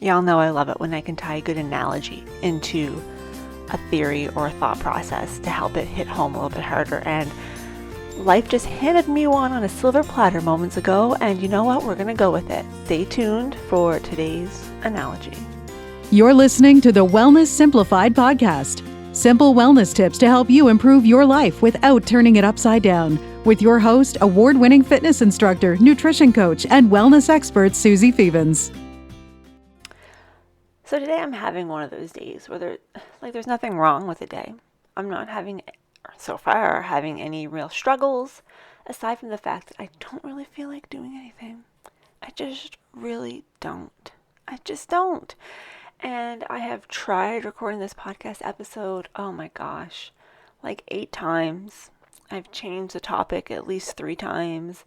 Y'all know I love it when I can tie a good analogy into a theory or a thought process to help it hit home a little bit harder. And life just handed me one on a silver platter moments ago, and you know what? We're going to go with it. Stay tuned for today's analogy. You're listening to the Wellness Simplified podcast. Simple wellness tips to help you improve your life without turning it upside down. With your host, award-winning fitness instructor, nutrition coach, and wellness expert, Susie Phoebens. So today I'm having one of those days where there's nothing wrong with the day. I'm not having, so far, having any real struggles, aside from the fact that I don't really feel like doing anything. I just really don't. I just don't. And I have tried recording this podcast episode, oh my gosh, like 8 times. I've changed the topic at least 3 times.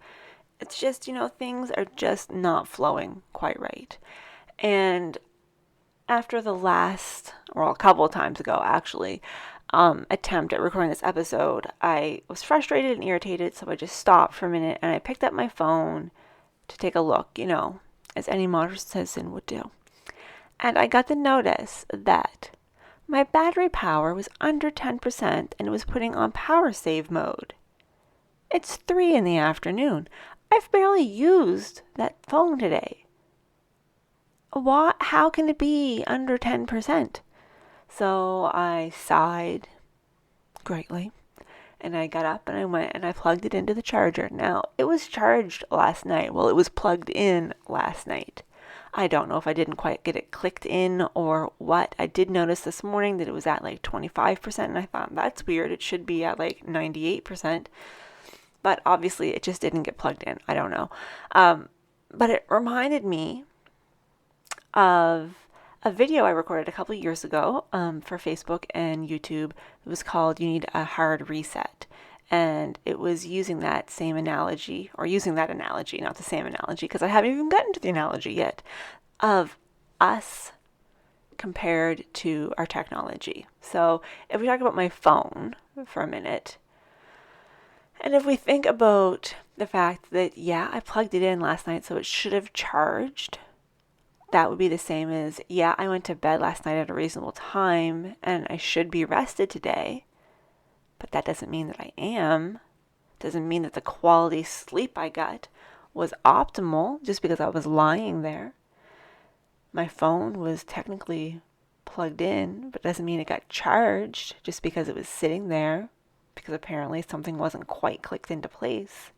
It's just, things are just not flowing quite right. And after the last, a couple of times ago actually, attempt at recording this episode, I was frustrated and irritated, so I just stopped for a minute and I picked up my phone to take a look, as any modern citizen would do. And I got the notice that my battery power was under 10% and it was putting on power save mode. It's 3 in the afternoon. I've barely used that phone today. How can it be under 10%? So I sighed greatly and I got up and I went and I plugged it into the charger. Now, it was charged last night. Well, it was plugged in last night. I don't know if I didn't quite get it clicked in or what. I did notice this morning that it was at like 25% and I thought that's weird. It should be at like 98%. But obviously it just didn't get plugged in. I don't know. But it reminded me of a video I recorded a couple of years ago for Facebook and YouTube. It was called You Need a Hard Reset. And it was using that analogy, not the same analogy, because I haven't even gotten to the analogy yet, of us compared to our technology. So if we talk about my phone for a minute, and if we think about the fact that, I plugged it in last night, so it should have charged, that would be the same as, I went to bed last night at a reasonable time and I should be rested today, but that doesn't mean that I am. It doesn't mean that the quality sleep I got was optimal just because I was lying there. My phone was technically plugged in, but it doesn't mean it got charged just because it was sitting there, because apparently something wasn't quite clicked into place.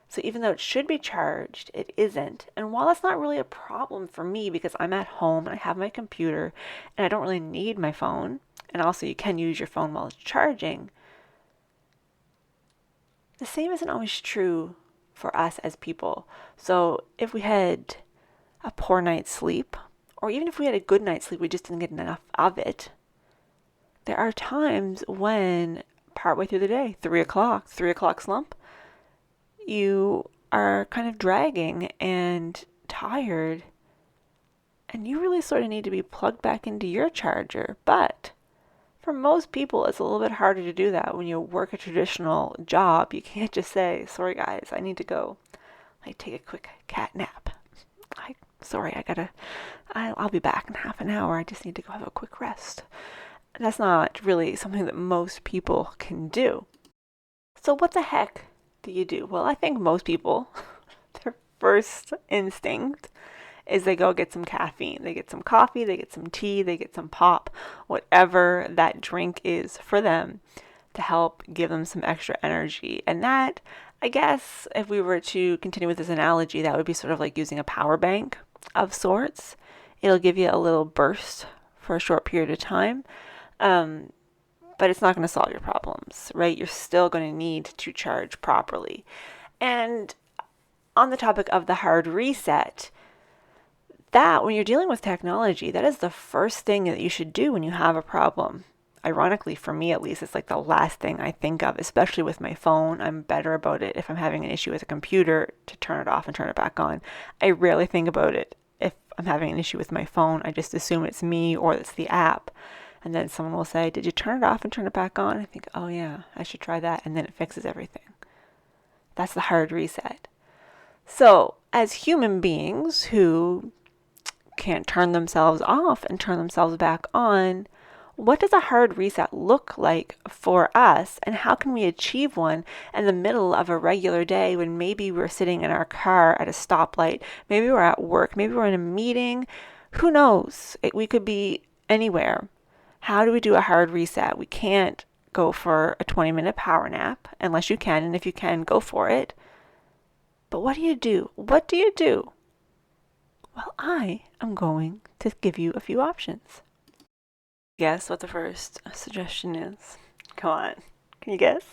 So even though it should be charged, it isn't. And while that's not really a problem for me because I'm at home and I have my computer and I don't really need my phone, and also you can use your phone while it's charging, the same isn't always true for us as people. So if we had a poor night's sleep, or even if we had a good night's sleep, we just didn't get enough of it, there are times when partway through the day, 3 o'clock slump, you are kind of dragging and tired, and you really sort of need to be plugged back into your charger. But for most people, it's a little bit harder to do that when you work a traditional job. You can't just say, sorry guys, I need to go take a quick cat nap. I'll be back in half an hour. I just need to go have a quick rest. That's not really something that most people can do. So what the heck do you do? Well, I think most people, their first instinct is they go get some caffeine. They get some coffee, they get some tea, they get some pop, whatever that drink is for them to help give them some extra energy. And that, I guess, if we were to continue with this analogy, that would be sort of like using a power bank of sorts. It'll give you a little burst for a short period of time. But it's not going to solve your problems, right? You're still going to need to charge properly. And on the topic of the hard reset, that when you're dealing with technology, that is the first thing that you should do when you have a problem. Ironically, for me at least, it's like the last thing I think of, especially with my phone. I'm better about it if I'm having an issue with a computer to turn it off and turn it back on. I rarely think about it if I'm having an issue with my phone. I just assume it's me or it's the app. And then someone will say, did you turn it off and turn it back on? I think, oh yeah, I should try that. And then it fixes everything. That's the hard reset. So as human beings who can't turn themselves off and turn themselves back on, what does a hard reset look like for us, and how can we achieve one in the middle of a regular day when maybe we're sitting in our car at a stoplight, maybe we're at work, maybe we're in a meeting, who knows? We could be anywhere. How do we do a hard reset? We can't go for a 20-minute power nap unless you can, and if you can, go for it. But what do you do? What do you do? Well, I am going to give you a few options. Guess what the first suggestion is? Come on. Can you guess?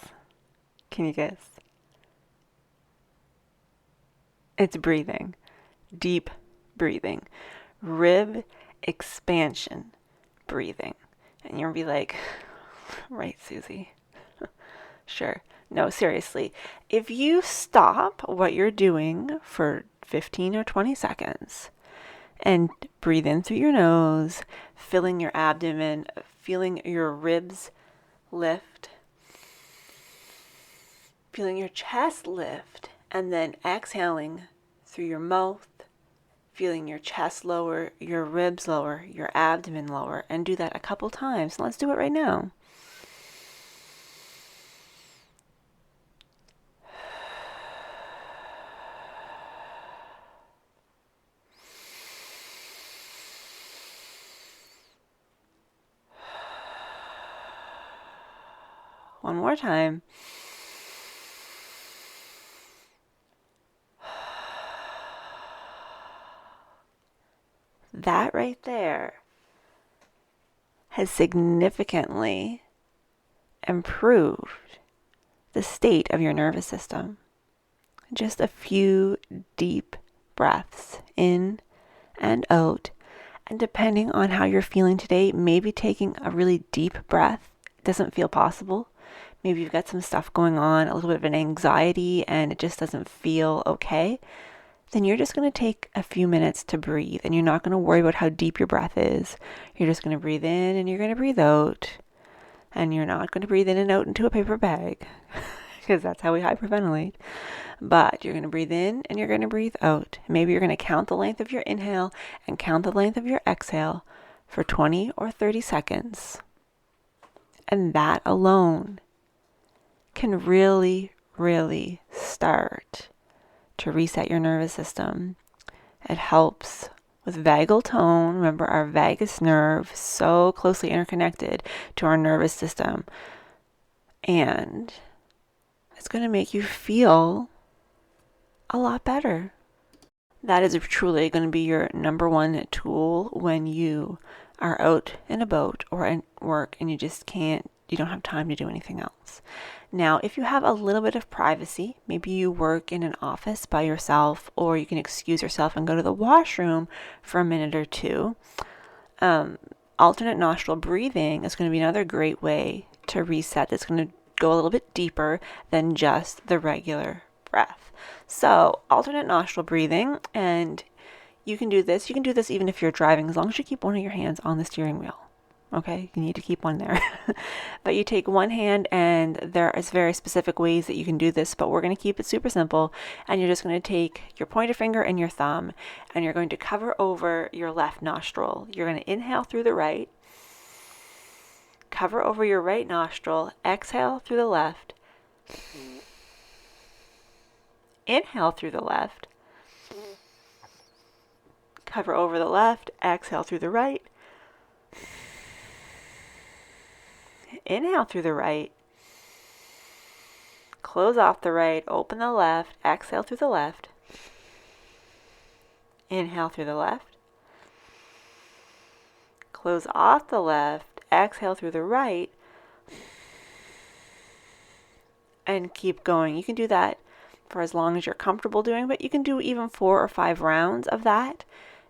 Can you guess? It's breathing. Deep breathing. Rib expansion breathing. And you'll be like, right, Susie? Sure. No, seriously. If you stop what you're doing for 15 or 20 seconds and breathe in through your nose, filling your abdomen, feeling your ribs lift, feeling your chest lift, and then exhaling through your mouth, feeling your chest lower, your ribs lower, your abdomen lower, and do that a couple times. Let's do it right now. One more time. That right there has significantly improved the state of your nervous system. Just a few deep breaths in and out. And depending on how you're feeling today, maybe taking a really deep breath doesn't feel possible. Maybe you've got some stuff going on, a little bit of an anxiety, and it just doesn't feel okay. Then you're just going to take a few minutes to breathe, and you're not going to worry about how deep your breath is. You're just going to breathe in and you're going to breathe out. And you're not going to breathe in and out into a paper bag because that's how we hyperventilate. But you're going to breathe in and you're going to breathe out. Maybe you're going to count the length of your inhale and count the length of your exhale for 20 or 30 seconds. And that alone can really, really start to reset your nervous system. It helps with vagal tone. Remember, our vagus nerve so closely interconnected to our nervous system. And it's going to make you feel a lot better. That is truly going to be your number one tool when you are out and about or at work and you don't have time to do anything else. Now, if you have a little bit of privacy, maybe you work in an office by yourself, or you can excuse yourself and go to the washroom for a minute or two. Alternate nostril breathing is going to be another great way to reset. That's going to go a little bit deeper than just the regular breath. So, alternate nostril breathing, and you can do this. You can do this even if you're driving, as long as you keep one of your hands on the steering wheel. Okay, you need to keep one there. But you take one hand, and there is very specific ways that you can do this, but we're going to keep it super simple. And you're just going to take your pointer finger and your thumb, and you're going to cover over your left nostril. You're going to inhale through the right, cover over your right nostril, exhale through the left, inhale through the left, cover over the left, exhale through the right, inhale through the right, close off the right, open the left, exhale through the left, inhale through the left, close off the left, exhale through the right, and keep going. You can do that for as long as you're comfortable doing, but you can do even 4 or 5 rounds of that.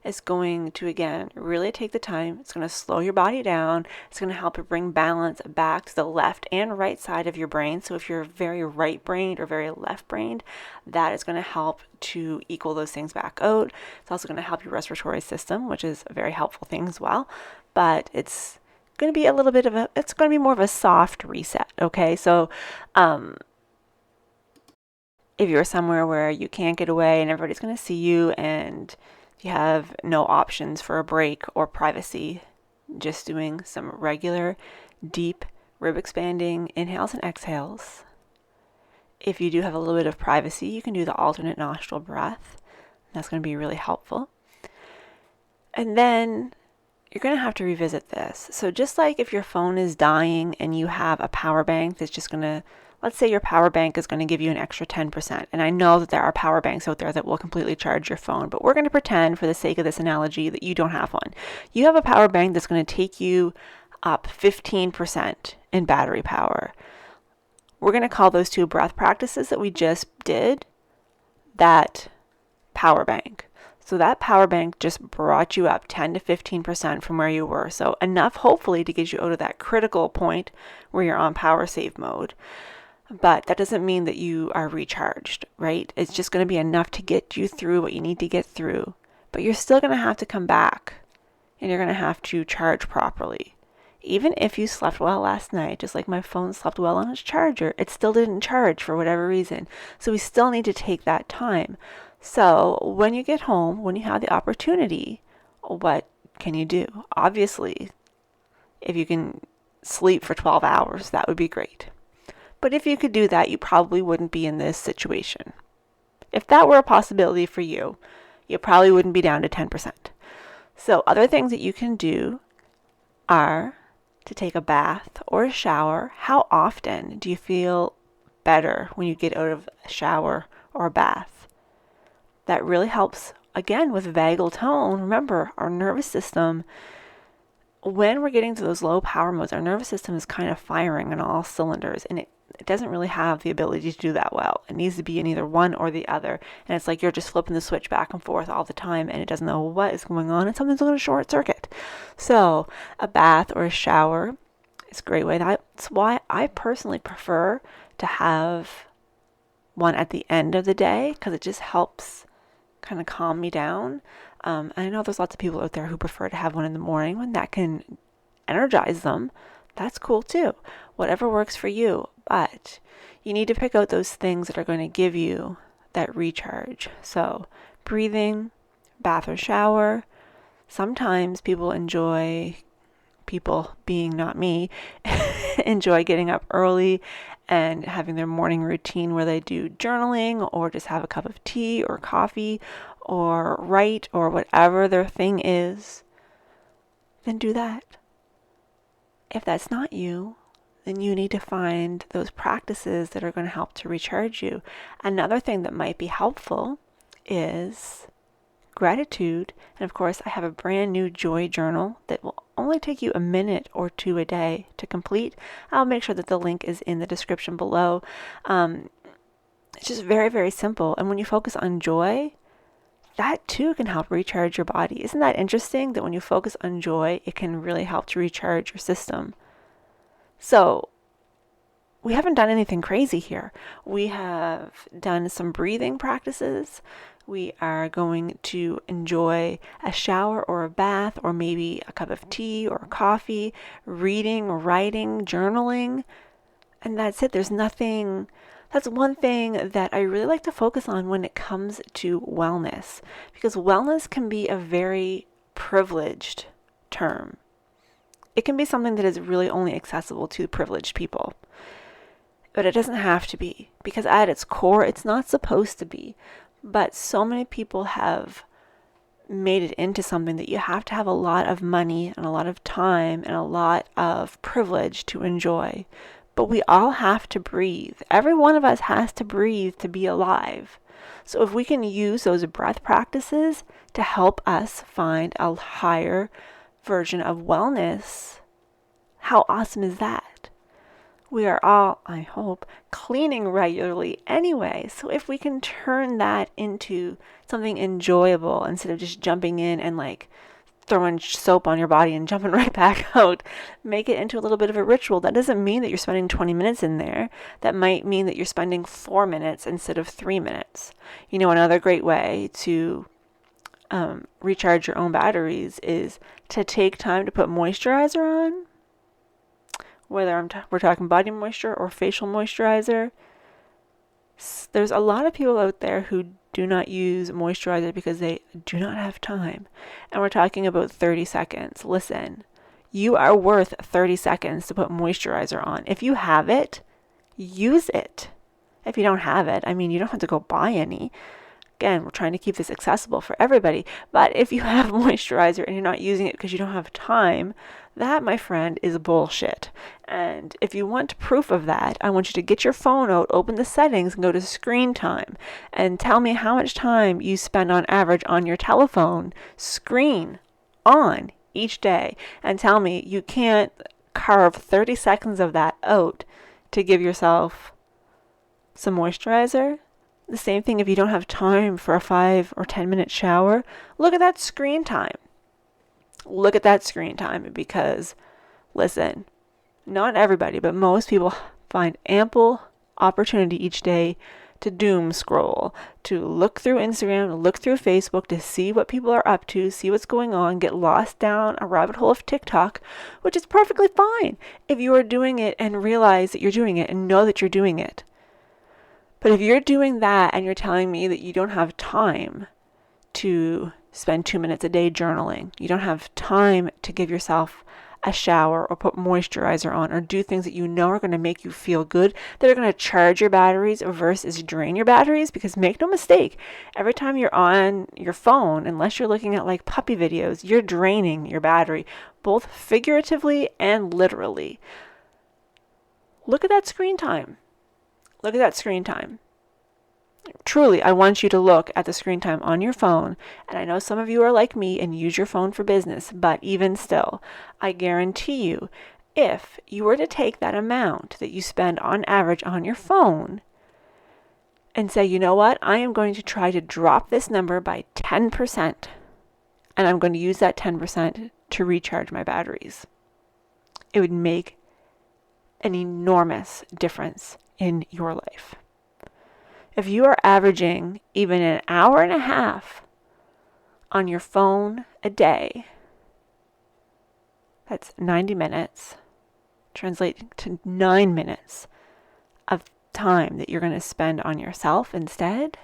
It's going to, again, really take the time. It's going to slow your body down. It's going to help you bring balance back to the left and right side of your brain. So if you're very right-brained or very left-brained, that is going to help to equal those things back out. It's also going to help your respiratory system, which is a very helpful thing as well. But it's going to be it's going to be more of a soft reset, okay? So, if you're somewhere where you can't get away and everybody's going to see you and If you have no options for a break or privacy, just doing some regular deep rib expanding inhales and exhales. If you do have a little bit of privacy, you can do the alternate nostril breath. That's going to be really helpful. And then you're going to have to revisit this. So just like if your phone is dying and you have a power bank that's just going to, let's say your power bank is going to give you an extra 10%. And I know that there are power banks out there that will completely charge your phone, but we're going to pretend for the sake of this analogy that you don't have one. You have a power bank that's going to take you up 15% in battery power. We're going to call those two breath practices that we just did that power bank. So that power bank just brought you up 10 to 15% from where you were. So enough, hopefully, to get you out of that critical point where you're on power save mode. But that doesn't mean that you are recharged, right? It's just going to be enough to get you through what you need to get through. But you're still going to have to come back and you're going to have to charge properly. Even if you slept well last night, just like my phone slept well on its charger, it still didn't charge for whatever reason. So we still need to take that time. So when you get home, when you have the opportunity, what can you do? Obviously, if you can sleep for 12 hours, that would be great. But if you could do that, you probably wouldn't be in this situation. If that were a possibility for you, you probably wouldn't be down to 10%. So other things that you can do are to take a bath or a shower. How often do you feel better when you get out of a shower or a bath? That really helps, again, with vagal tone. Remember, our nervous system, when we're getting to those low power modes, our nervous system is kind of firing on all cylinders, and it doesn't really have the ability to do that well. It needs to be in either one or the other, and it's like you're just flipping the switch back and forth all the time, and it doesn't know what is going on, and something's going to short circuit. So a bath or a shower is a great way. That's why I personally prefer to have one at the end of the day, because it just helps kind of calm me down. I know there's lots of people out there who prefer to have one in the morning when that can energize them. That's cool too. Whatever works for you. But you need to pick out those things that are going to give you that recharge. So breathing, bath or shower. Sometimes people being not me, enjoy getting up early and having their morning routine where they do journaling or just have a cup of tea or coffee or write or whatever their thing is. Then do that. If that's not you, then you need to find those practices that are going to help to recharge you. Another thing that might be helpful is gratitude. And of course, I have a brand new joy journal that will only take you a minute or two a day to complete. I'll make sure that the link is in the description below. It's just very, very simple. And when you focus on joy, that too can help recharge your body. Isn't that interesting that when you focus on joy, it can really help to recharge your system? So we haven't done anything crazy here. We have done some breathing practices. We are going to enjoy a shower or a bath or maybe a cup of tea or coffee, reading, writing, journaling, and that's it. That's one thing that I really like to focus on when it comes to wellness, because wellness can be a very privileged term. It can be something that is really only accessible to privileged people. But it doesn't have to be, because at its core, it's not supposed to be. But so many people have made it into something that you have to have a lot of money and a lot of time and a lot of privilege to enjoy. But we all have to breathe. Every one of us has to breathe to be alive. So if we can use those breath practices to help us find a higher version of wellness, how awesome is that? We are all, I hope, cleaning regularly anyway. So if we can turn that into something enjoyable instead of just jumping in and like throwing soap on your body and jumping right back out, make it into a little bit of a ritual. That doesn't mean that you're spending 20 minutes in there. That might mean that you're spending 4 minutes instead of 3 minutes. You know, another great way to recharge your own batteries is to take time to put moisturizer on. Whether we're talking body moisture or facial moisturizer, There's a lot of people out there who do not use moisturizer because they do not have time. And we're talking about 30 seconds. Listen, you are worth 30 seconds to put moisturizer on. If you have it, use it. If you don't have it, you don't have to go buy any. Again, we're trying to keep this accessible for everybody. But if you have moisturizer and you're not using it because you don't have time, that, my friend, is bullshit. And if you want proof of that, I want you to get your phone out, open the settings, and go to screen time. And tell me how much time you spend on average on your telephone screen on each day. And tell me you can't carve 30 seconds of that out to give yourself some moisturizer. The same thing if you don't have time for a 5 or 10 minute shower. Look at that screen time. Look at that screen time because, listen, not everybody, but most people find ample opportunity each day to doom scroll, to look through Instagram, to look through Facebook, to see what people are up to, see what's going on, get lost down a rabbit hole of TikTok, which is perfectly fine if you are doing it and realize that you're doing it and know that you're doing it. But if you're doing that and you're telling me that you don't have time to spend 2 minutes a day journaling, you don't have time to give yourself a shower or put moisturizer on or do things that you know are going to make you feel good, that are going to charge your batteries versus drain your batteries, because make no mistake, every time you're on your phone, unless you're looking at like puppy videos, you're draining your battery, both figuratively and literally. Look at that screen time. Look at that screen time. Truly, I want you to look at the screen time on your phone. And I know some of you are like me and use your phone for business, but even still, I guarantee you, if you were to take that amount that you spend on average on your phone and say, you know what, I am going to try to drop this number by 10%, and I'm going to use that 10% to recharge my batteries, it would make an enormous difference in your life. If you are averaging even an hour and a half on your phone a day, that's 90 minutes, translating to 9 minutes of time that you're going to spend on yourself instead,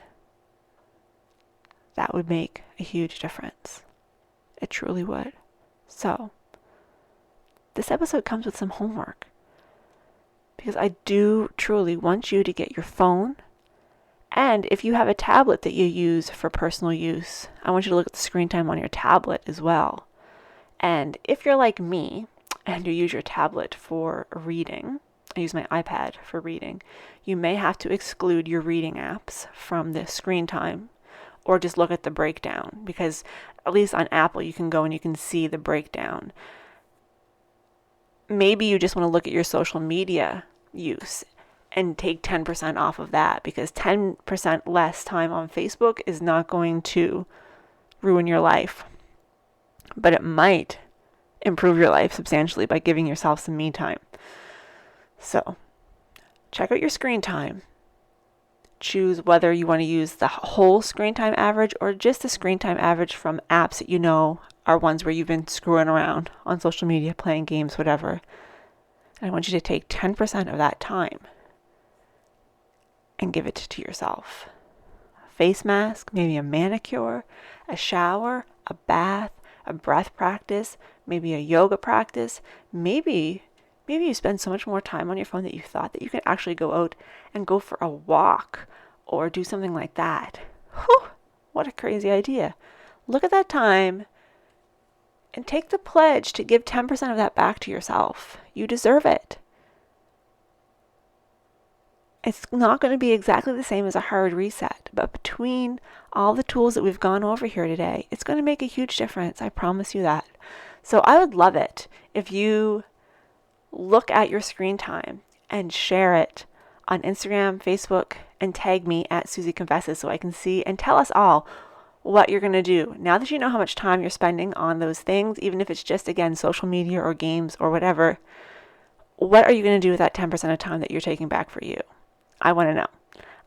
that would make a huge difference. It truly would. So, this episode comes with some homework, because I do truly want you to get your phone, and if you have a tablet that you use for personal use, I want you to look at the screen time on your tablet as well. And if you're like me and you use your tablet for reading, I use my iPad for reading, you may have to exclude your reading apps from the screen time, or just look at the breakdown, because at least on Apple you can go and you can see the breakdown. Maybe you just want to look at your social media use and take 10% off of that, because 10% less time on Facebook is not going to ruin your life, but it might improve your life substantially by giving yourself some me time. So check out your screen time. Choose whether you want to use the whole screen time average or just the screen time average from apps that you know are ones where you've been screwing around on social media, playing games, whatever. And I want you to take 10% of that time and give it to yourself. A face mask, maybe a manicure, a shower, a bath, a breath practice, maybe a yoga practice. Maybe you spend so much more time on your phone that you thought that you could actually go out and go for a walk or do something like that. Whew, what a crazy idea. Look at that time and take the pledge to give 10% of that back to yourself. You deserve it. It's not going to be exactly the same as a hard reset, but between all the tools that we've gone over here today, it's going to make a huge difference. I promise you that. So I would love it if you look at your screen time and share it on Instagram, Facebook, and tag me at Susie Confesses so I can see and tell us all what you're going to do. Now that you know how much time you're spending on those things, even if it's just, again, social media or games or whatever, what are you going to do with that 10% of time that you're taking back for you? I want to know.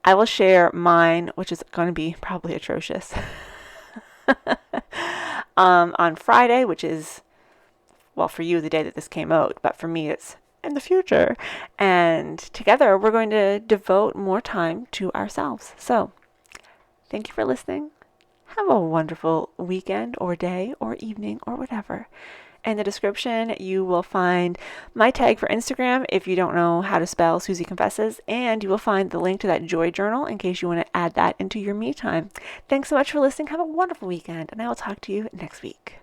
I will share mine, which is going to be probably atrocious, on Friday, which is, well, for you, the day that this came out, but for me, it's in the future. And together, we're going to devote more time to ourselves. So, thank you for listening. Have a wonderful weekend or day or evening or whatever. In the description, you will find my tag for Instagram if you don't know how to spell Susie Confesses, and you will find the link to that joy journal in case you want to add that into your me time. Thanks so much for listening. Have a wonderful weekend, and I will talk to you next week.